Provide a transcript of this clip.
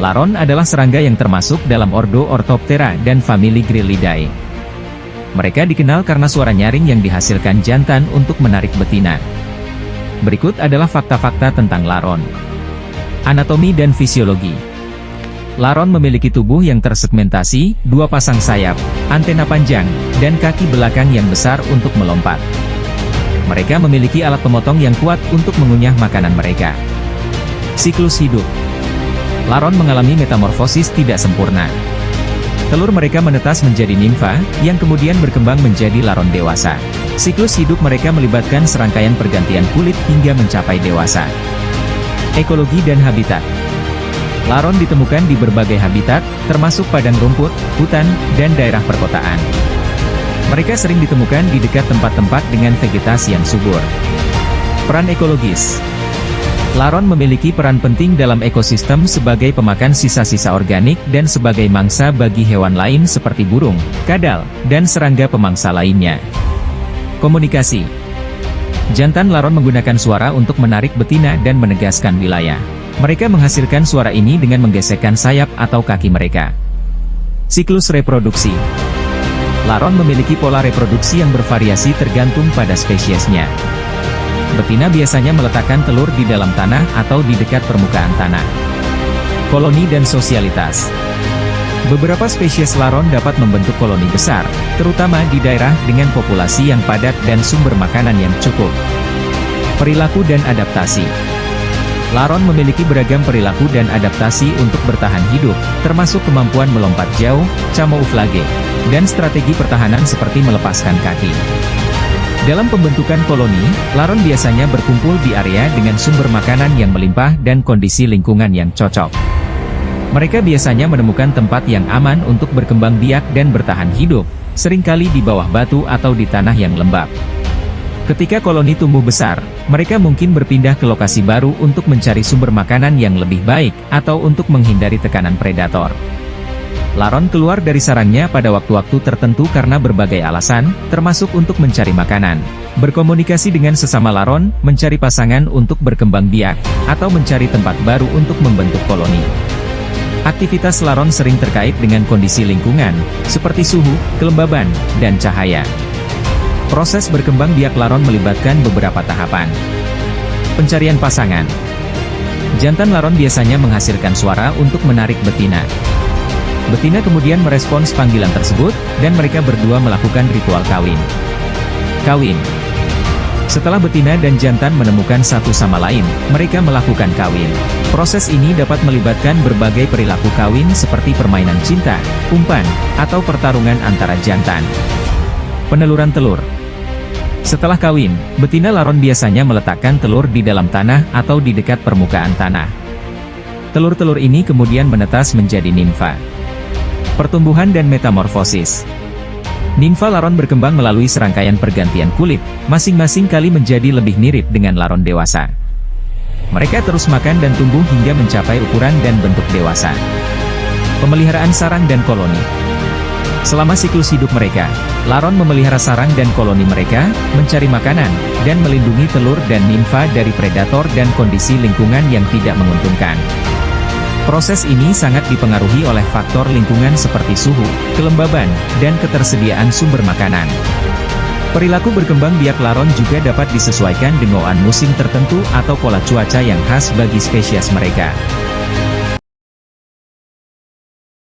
Laron adalah serangga yang termasuk dalam ordo Orthoptera dan famili Grillidae. Mereka dikenal karena suara nyaring yang dihasilkan jantan untuk menarik betina. Berikut adalah fakta-fakta tentang laron. Anatomi dan fisiologi. Laron memiliki tubuh yang tersegmentasi, 2 pasang sayap, antena panjang, dan kaki belakang yang besar untuk melompat. Mereka memiliki alat pemotong yang kuat untuk mengunyah makanan mereka. Siklus hidup. Laron mengalami metamorfosis tidak sempurna. Telur mereka menetas menjadi nimfa, yang kemudian berkembang menjadi laron dewasa. Siklus hidup mereka melibatkan serangkaian pergantian kulit hingga mencapai dewasa. Ekologi dan habitat. Laron ditemukan di berbagai habitat, termasuk padang rumput, hutan, dan daerah perkotaan. Mereka sering ditemukan di dekat tempat-tempat dengan vegetasi yang subur. Peran ekologis. Laron memiliki peran penting dalam ekosistem sebagai pemakan sisa-sisa organik dan sebagai mangsa bagi hewan lain seperti burung, kadal, dan serangga pemangsa lainnya. Komunikasi. Jantan laron menggunakan suara untuk menarik betina dan menegaskan wilayah. Mereka menghasilkan suara ini dengan menggesekkan sayap atau kaki mereka. Siklus reproduksi. Laron memiliki pola reproduksi yang bervariasi tergantung pada spesiesnya. Betina biasanya meletakkan telur di dalam tanah atau di dekat permukaan tanah. Koloni dan sosialitas. Beberapa spesies laron dapat membentuk koloni besar, terutama di daerah dengan populasi yang padat dan sumber makanan yang cukup. Perilaku dan adaptasi. Laron memiliki beragam perilaku dan adaptasi untuk bertahan hidup, termasuk kemampuan melompat jauh, camouflage, dan strategi pertahanan seperti melepaskan kaki. Dalam pembentukan koloni, laron biasanya berkumpul di area dengan sumber makanan yang melimpah dan kondisi lingkungan yang cocok. Mereka biasanya menemukan tempat yang aman untuk berkembang biak dan bertahan hidup, seringkali di bawah batu atau di tanah yang lembab. Ketika koloni tumbuh besar, mereka mungkin berpindah ke lokasi baru untuk mencari sumber makanan yang lebih baik, atau untuk menghindari tekanan predator. Laron keluar dari sarangnya pada waktu-waktu tertentu karena berbagai alasan, termasuk untuk mencari makanan, berkomunikasi dengan sesama laron, mencari pasangan untuk berkembang biak, atau mencari tempat baru untuk membentuk koloni. Aktivitas laron sering terkait dengan kondisi lingkungan, seperti suhu, kelembaban, dan cahaya. Proses berkembang biak laron melibatkan beberapa tahapan. Pencarian pasangan. Jantan laron biasanya menghasilkan suara untuk menarik betina. Betina kemudian merespons panggilan tersebut, dan mereka berdua melakukan ritual kawin. Kawin. Setelah betina dan jantan menemukan satu sama lain, mereka melakukan kawin. Proses ini dapat melibatkan berbagai perilaku kawin seperti permainan cinta, umpan, atau pertarungan antara jantan. Peneluran telur. Setelah kawin, betina laron biasanya meletakkan telur di dalam tanah atau di dekat permukaan tanah. Telur-telur ini kemudian menetas menjadi nimfa. Pertumbuhan dan metamorfosis. Nimfa laron berkembang melalui serangkaian pergantian kulit, masing-masing kali menjadi lebih mirip dengan laron dewasa. Mereka terus makan dan tumbuh hingga mencapai ukuran dan bentuk dewasa. Pemeliharaan sarang dan koloni. Selama siklus hidup mereka, laron memelihara sarang dan koloni mereka, mencari makanan, dan melindungi telur dan nimfa dari predator dan kondisi lingkungan yang tidak menguntungkan. Proses ini sangat dipengaruhi oleh faktor lingkungan seperti suhu, kelembaban, dan ketersediaan sumber makanan. Perilaku berkembang biak laron juga dapat disesuaikan dengan musim tertentu atau pola cuaca yang khas bagi spesies mereka.